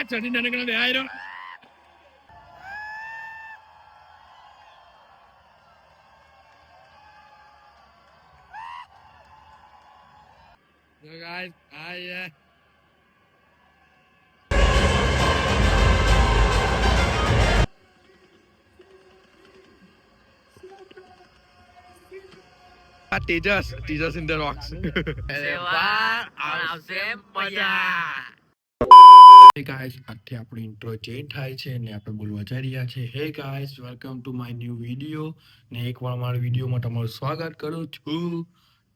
ચડી નાનકડા બે આયરો So guys, teachers in the rocks. Hey guys, અત્યારે આપણો ઇન્ટ્રો ચેન્જ થાય છે ને આપણે બોલવા જઈ રહ્યા છે હે guys welcome to my new video ને એકવાર મારા વિડીયોમાં તમારું સ્વાગત કરું છું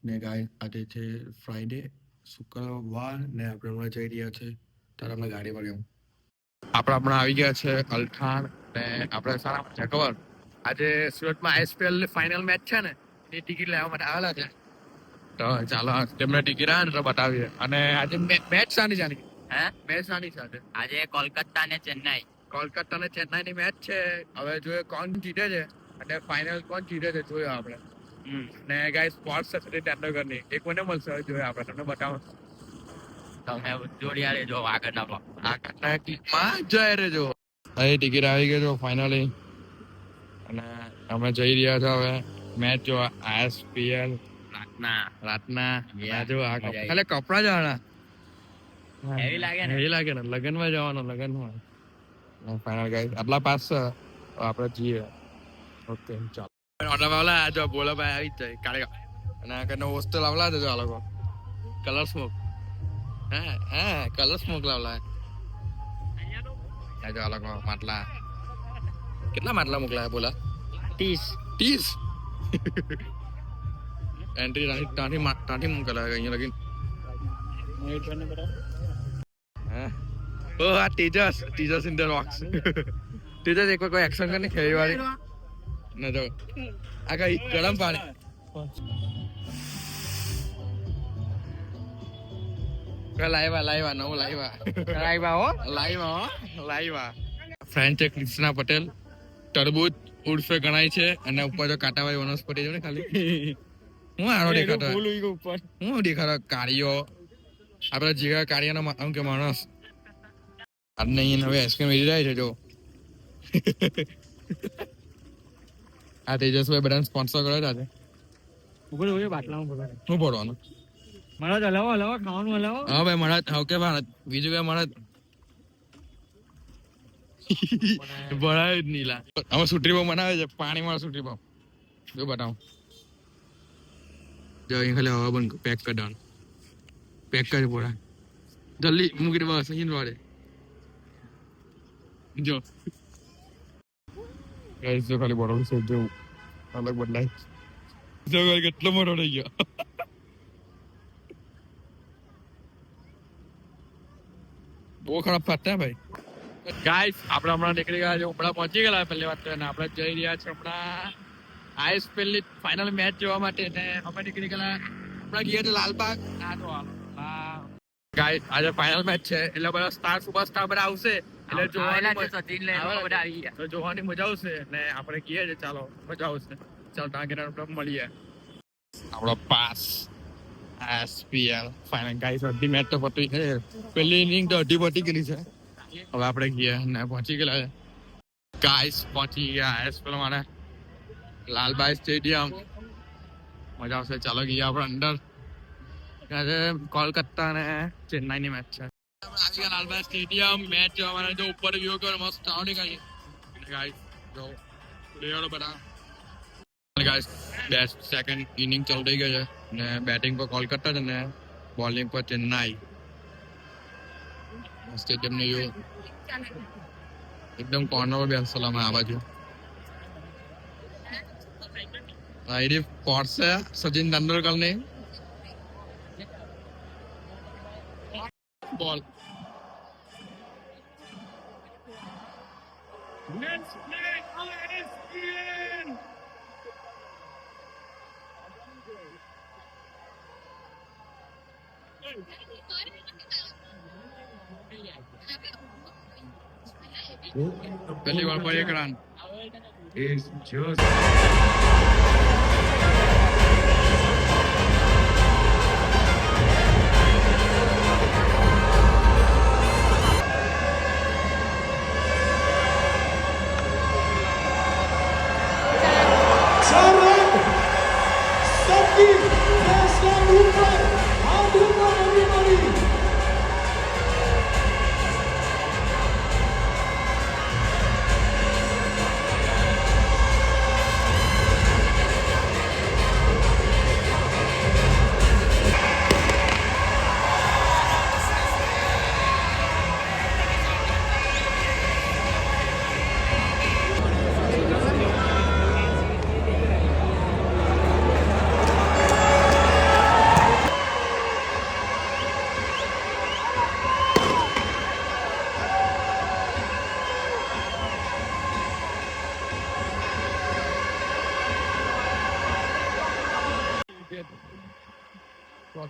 ને ગાઈસ આજે છે ફ્રાઈડે શુક્રવાર ને આપણે હમણાં જઈ રહ્યા છે ત્યારે અમે ગાડીમાં ગયા આપણે આવી ગયા છે અલથાણ ને આપણે સારા છે ખબર આજે સુરતમાં આઈએસપીએલ ફાઇનલ મેચ છે ને એ ટિકિટ લેવા માટે આવેલા છે તો ચાલો તેમને ટિકિટ આવે ને તો બતાવીએ અને આજે મેચ સાની જાણી મેચ સાની સાથે આજે કોલકાતા ને ચેન્નાઈ ની મેચ છે હવે જોઈએ કોણ જીતે છે અને ફાઇનલ કોણ જીતે છે જોયો આપણે ને ગાઈસ સ્પોર્ટ્સ સચિન તેંડુલકરની એક મને મળશે હવે જોઈએ આપણે તમને બતાવો તમે જોડિયા રેજો આગળના ટીમમાં જઈ રહેજો અહીં ટિકિટ આવી ગઈ છે ફાઇનલી અને અમે જઈ રહ્યા છો હવે મેચ જોવા આઈએસપીએલ રાતના જો આ ખાલી કપડા જવાના હેવી લાગે ને લગનમાં જવાનું લગનમાં ફાઇનલ ગાઈસ આટલા પાસ છે આપણે જઈએ ઓકે ચાલો ઓર્ડર વાળા જો બોલો ભાઈ આવી જાય કાઢે અને કનો વસ્તુ લાવલા છે આ લોકો કલર સ્મોક હા કલર સ્મોક લાવલા આ જો આ લોકો માટલા કેટલા માટલા મોકલાયા બોલા 30 એન્ટ્રી ટાંટી મોકલાયા અહીંયા લગીન Oh, teachers in the rocks. Teachers एक कोई एक्शन करने खेली वाली न तो आका गरम पानी લાઈવા ફ્રેન્ચ કૃષ્ણા પટેલ તરબૂચ ઉર્ફે ગણાય છે અને ઉપર જો કાંટાવાળી વનસ્પતિ જો ને ખાલી હું આનો દેખાતો હું દેખાતો કાર્યો આપડા જીગા કાર્યનો આમ કે માણસ આજને અહીંયા હવે આઈસ્ક્રીમ મેળી જાય છે જો આ તેજસભાઈ બધાને સ્પોન્સર કરે છે આજે શું પડવાનું હા ભાઈ મળે ઓકે ભારત બીજું કઈ મળે ભરાય જ નીલા અમે સુટરી બહુ બનાવે છે પાણી વાળા સુટરી બહુ જો બતાવું જો અહીં ખાલી હવા બંધ પેક કરી દેવાનું પેક કરી પોરા જલ્દી મૂકી દે બસ અહીં વાળે જો ગાઈસ જો ખાલી બોટલ છે જો અલગ બદલાય જો કેટલો મોટો થઈ ગયો બહુ ખરાબ ફાટતા ભાઈ ગાઈસ આપણે હમણાં નીકળી ગયા છે હમણાં પહોંચી ગયા પહેલી વાત તો આપણે જઈ રહ્યા છે હમણાં આઈએસપીએલ ની ફાઇનલ મેચ જોવા માટે ને અમે નીકળી ગયા હમણાં ગયા છે લાલબાગ ના જો ગાઈસ આજે ફાઇનલ મેચ છે એટલે બધા સ્ટાર સુપરસ્ટાર બધા આવશે એટલે જોવાની મજા આવશે ને આપણે કહીએ છે ચાલો મજા આવશે ચાલો ત્યાં મળીએ આપણો પાસ આઈએસપીએલ ફાઇનલ ગાઈસ અડધી મેચ તો પતી છે પહેલી ઇનિંગ તો અડધી પતી ગયેલી છે હવે આપણે ગયા ને પહોંચી ગયેલા ગાઈસ પહોંચી ગયા આઈએસપીએલ માટે લાલબાઈ સ્ટેડિયમ મજા આવશે ચાલો ગયા આપણે અંદર આજે કોલકાતા ને ચેન્નાઈ ની મેચ છે લાલબાઈ સ્ટેડિયમ મેચ જોવા જો ઉપર વ્યૂ કરો મસ્ત આવડી ગઈ ગાઈસ જો પ્લેયરો બધા ગાઈસ બેસ્ટ સેકન્ડ ઇનિંગ ચાલુ થઈ ગઈ છે ને બેટિંગ પર કોલકાતા છે ને બોલિંગ પર ચેન્નાઈ સ્ટેડિયમ ને વ્યૂ એકદમ કોર્નર પર બેસેલા આ બાજુ આઈડી પોર્ટ છે સચિન તેંડુલકર ની બોલ Let's play ISPN! પહેલી વાર પર એક રન is just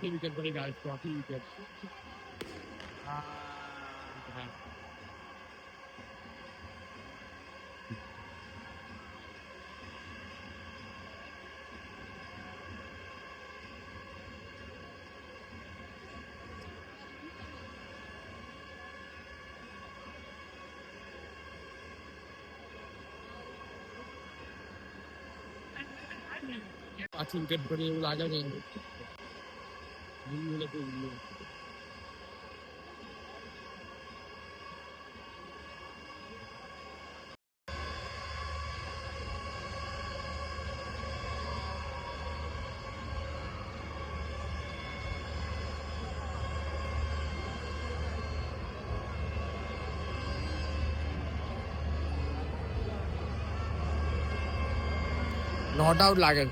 ચોથી વિકેટ પડી ગાઈસ, ચોથી વિકેટ. પાછી વિકેટ પડી એવું લાગે છે. નોટ આઉટ લાગે છે.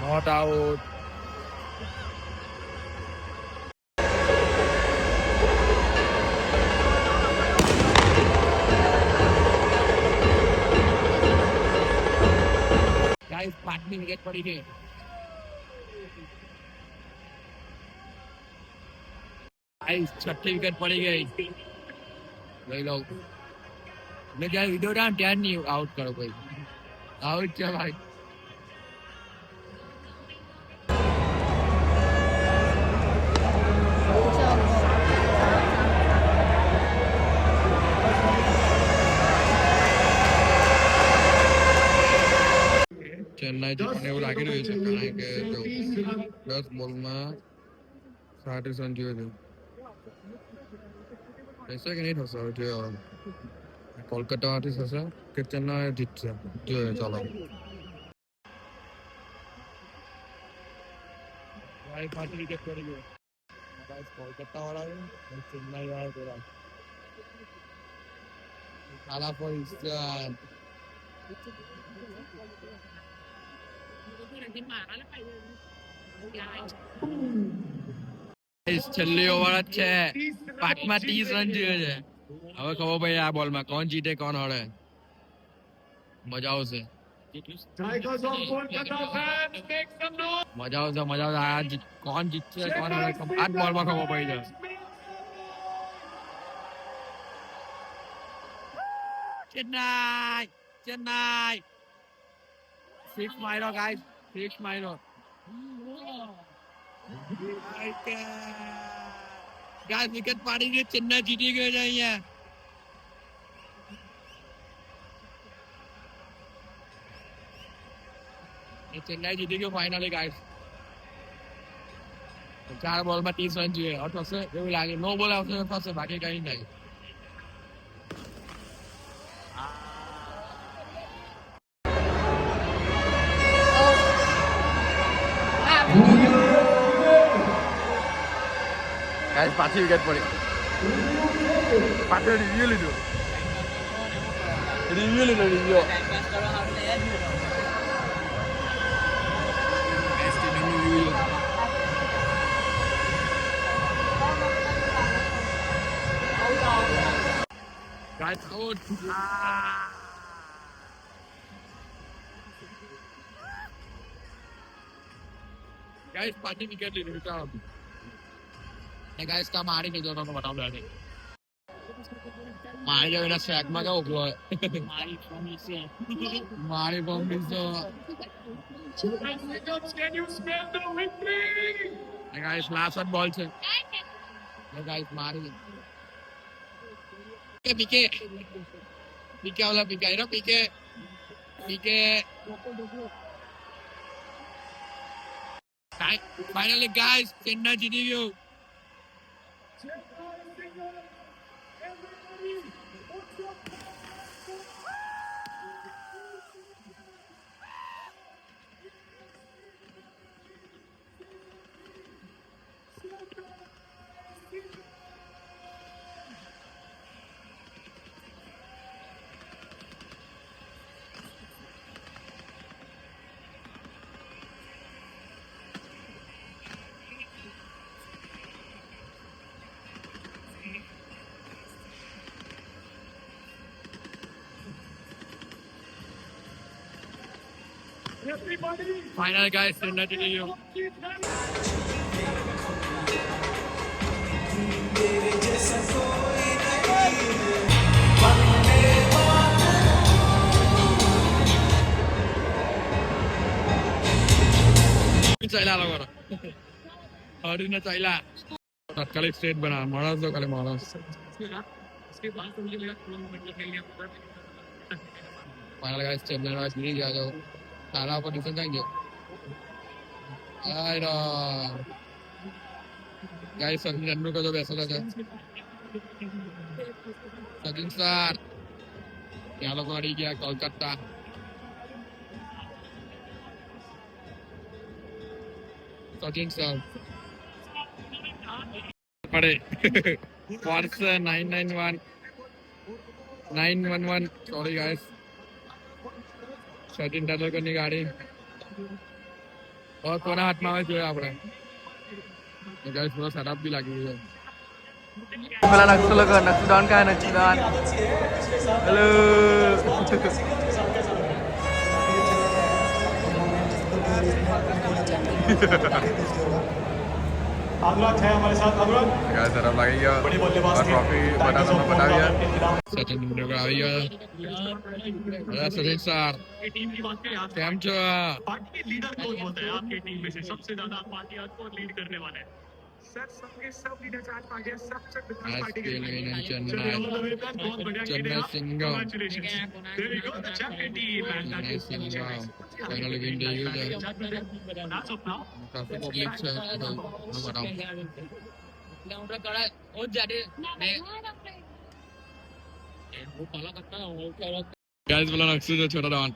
Not out. ગાઈસ, પાંચમી વિકેટ પડી ગઈ. ગાઈસ, છઠ્ઠી વિકેટ પડી ગઈ. લઈ લો. મેં જ્યારે વિડીયો ડાઉન ત્યાં નહીં આઉટ કરો ભાઈ. આઉટ છે ભાઈ. ચેન્નાઈ જીતને એવું લાગી રહ્યું છે, કારણ કે જો 10 બોલમાં 37 રન જોઈએ છે. થશે કે નહીં થશે હવે જોઈએ. કોલકાતામાંથી થશે કે ચેન્નાઈ જીતશે જોઈએ. ચાલો પાંચ વિકેટ પડી ગયો. કોલકાતા વાળા ચેન્નાઈ વાળા આલા પર છેલ્લી ઓવર જ છે. 5માં 30 રન જોઈએ છે. હવે ખબર ભાઈ આ બોલમાં કોણ જીતે કોણ હારે. મજા આવશે. મજા આવશે. કોણ જીતશે કોણ હારે આ જ બોલમાં ખબર પડી જાય. ચેન્નાઈ 6 માર્યો ગાઈસ, 6 માર્યો. ગાઈસ, વિકેટ પાડી ગઈ. ચેન્નાઈ જીતી ગયો છે અહીંયા. ચેન્નાઈ જીતી ગયો ફાઇનલી ગાઈસ. 4 બોલમાં 30 રન જોઈએ. થશે એવું લાગે. નો બોલ આવશે થશે, બાકી કઈ નહીં. ગાઈસ, પાછી વિકેટ પડી. પાછળ રિવ્યુ લીધો. Guys, out. Guys, પાછી વિકેટ લીધી. ગાઈસ, કા મારી નહીં જોતો તો બતાવ દે. મારી જો એના શેકમાં કેવું ઉભો હોય. મારી બોમ્બી તો ગાઈસ લાસ્ટ બોલ છે. ગાઈસ મારી પીકે ઓલા પીકે એનો પીકે ફાઇનલી ગાઈસ ચેન્નાઈ જીતી ગયું. Final guys, ચેન્નઈ જીતી ગયો. ચાલ્યા લોકો હરીને ચાલ્યા તાત્કાલિક સ્ટેટ બના માણસ તો ખાલી માણસ ફાઇનલ ગાઈસ ચેન્નઈ વાળા જીતી ગયા છો તારા પર ડિફેન્સ આવી ગયો આયરો ગાઈસ સચિન તેંડુલકર તો બેસેલો છે સચિન સર ત્યાં લોકો હરી ગયા કોલકાતા સચિન સર પડે Porsche 911 સોરી ગાઈસ સચિન તેંડુલકરની ગાડી और कोना हाथમાં આવે જોઈએ આપણે ગાઈસ થોડો સેટઅપ બી લાગી ગયો પેલા નકશો લગો નકશો ડાઉન કા નકશો ડાઉન હેલો अनुराग है हमारे साथ अनुराग ગાઈસ સેટઅપ લાગી ગયો बड़ी बल्लेबाज थे ટ્રોફી બધા તમને બતાવ્યા સચિન તેંડુલકર આવી ગયો અરે સચિન સર टीम की बात करें आज કેમ છો पार्टी के लीडर कौन होता है आपकी टीम में से सबसे ज्यादा पार्टी आज कौन लीड करने वाला है सर सबके सब लीडर्स आज पार्टी सबसे बिगड़ती पार्टी के ચેન્નઈ बहुत बढ़िया Chennai Singham congratulations there we go the champion team Chennai Singham finally win થઈ ગયું છે That's up now કાફી પબ્લિક છે તો બતાવું ગાઈસ બોલો નક્સુ જો છોટા ડોન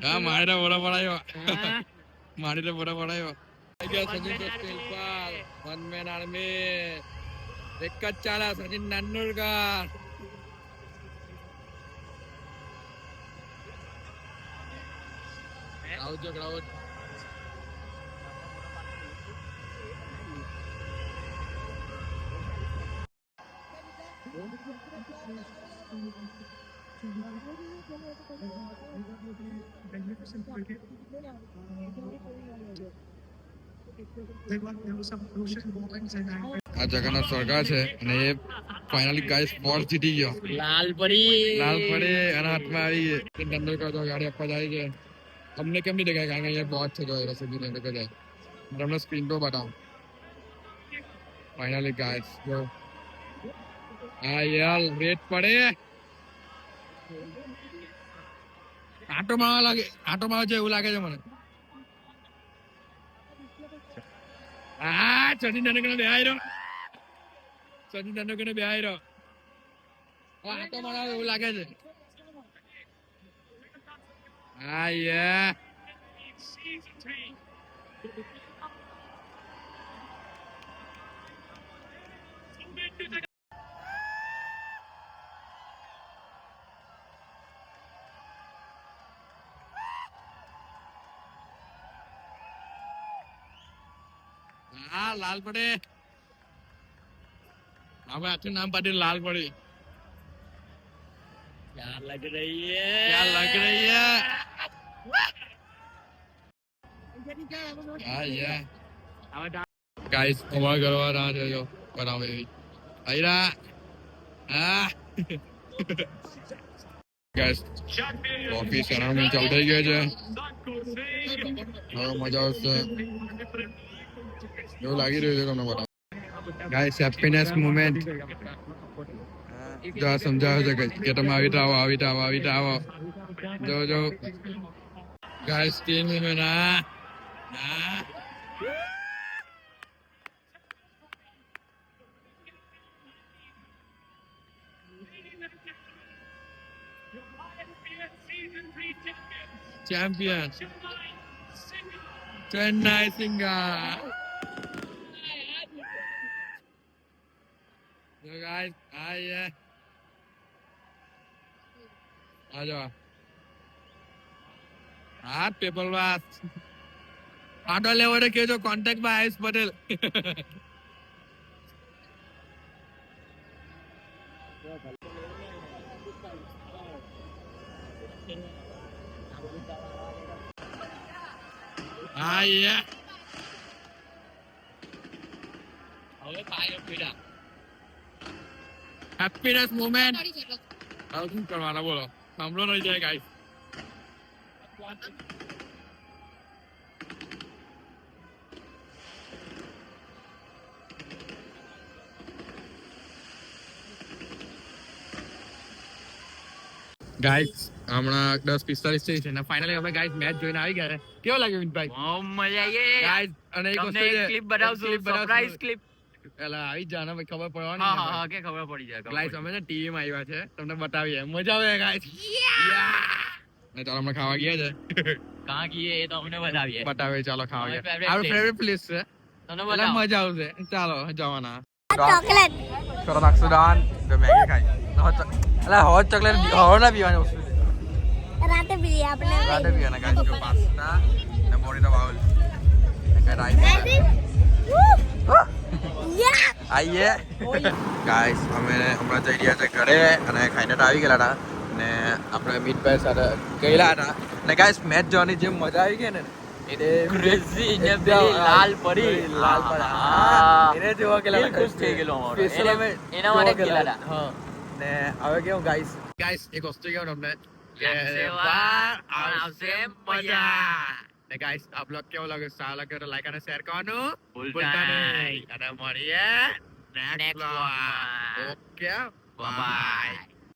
હા મારે બડા પડાયો મારી તો બડા પડાયો આવી ગયા સચિન સ્ટીલ પર વન મેન આર્મી એક જ ચાલે સચિન તેંડુલકર આવજો ક્રાઉડ આ જગન્નાથ સ્વર્ગા છે અને એ ફાઇનલી ગાઈસ સ્પોર્ટ જીતી ગયો લાલ પડી એના હાથમાં આવી સચિન તેંડુલકર તો ગાડી આપવા જાય છે અમને કેમ નહીં દેખાય કારણ કે અહીંયા બોટ છે જો સચિન તેંડુલકર જાય તમને સ્ક્રીન પર બતાવું ફાઇનલી ગાઈસ જો આ યાર રેટ પડે આટો મારવા છે એવું લાગે છે મને હા સચિન તેંડુલકર બે આવ્યો સચિન તેંડુલકર બે આવ્યો આટો મારવા એવું લાગે છે હા યાર हाँ लाल पड़े हमें अच्छे नाम पाटे लाल पड़ी क्या लग रही है हाँ ये गाइस हमारा घर वाला आ जाओ बनाओ ये आइरा हाँ गाइस ऑफिस करना में चल रही है जो मजा उससे એવું લાગી રહ્યું છે તમને બતાવો ગાઈસ હેપીનેસ મોમેન્ટ જો સમજાવે છે કે તમે આવી આવો જો ગાઈસ ટીમ મોમેન્ટ હા champion Chennai Singham So guys, आ जाओ हाथ पेपर बात ऑटो लेवड़े के जो कांटेक्ट बाय आयुष पटेल હા યે હવે પાય પીડા હેપીનેસ મોમેન્ટ હવે શું કરવાના બોલો સાંભળો નહીં જાય ગાઈસ ગાઈસ હમણાં 10:45 થઈ છે અને ફાઇનલી અમે ગાઈસ મેચ જોઈને આવી ગયા છે કેવો લાગ્યો વિનભાઈ બહુ મજા આવી ગાઈસ અને એક તમને વસ્તુ એક ક્લિપ બનાવશું સરપ્રાઈઝ ક્લિપ એલા આવી જાને ભાઈ ખબર હા પડવાની હા હા કે ખબર પડી જાય ગાઈસ અમે ને ટીવી માં આવ્યા છે તમને બતાવીએ મજા આવે ગાઈસ ને ચાલો અમે ખાવા ગયા છે કાં કીએ એ તો અમને બતાવીએ બતાવે ચાલો ખાવા અમારી ગયા favorite આપણું place. ફેવરિટ પ્લેસ છે તને એટલે બતાવો મજા આવશે ચાલો જવાના ચોકલેટ થોડો નાખશું દાન તો મેગી ખાઈ એટલે હોટ ચોકલેટ હવા ના પીવાની વસ્તુ રાતે પીએ આપણે રાતે પીવાના ગાઈસ જો પાસ્તા ને મોરીનો બાઉલ ને રાઈસ આઈએ ગાઈસ અમે હમણાં જઈ રહ્યા છે ઘરે અને ખાઈને તો આવી ગયેલા હતા ને આપણે મીતભાઈ સાથે ગયેલા હતા ને ગાઈસ મેચ જોવાની જે મજા આવી ગઈ ને એને ક્રેઝી ને પેલી લાલ પરી લાલ પરી હા. એને જોવા ગયેલા દિલ ખુશ થઈ ગયેલું અમારું. Special અમે એના માટે જોવા ગયેલા હા ને હવે કેવું ગાઈસ ગાઈસ એક વસ્તુ કહું તમને લાગશે વાર, આવશે મજા. ને ગાઈસ આ બ્લોગ કેવો લાગ્યો સારા લાગ્યો તો લાઈક અને શેર કરવાનું ભૂલતા નહીં. અને મળીએ Next next blog vlog. Okay Bye bye.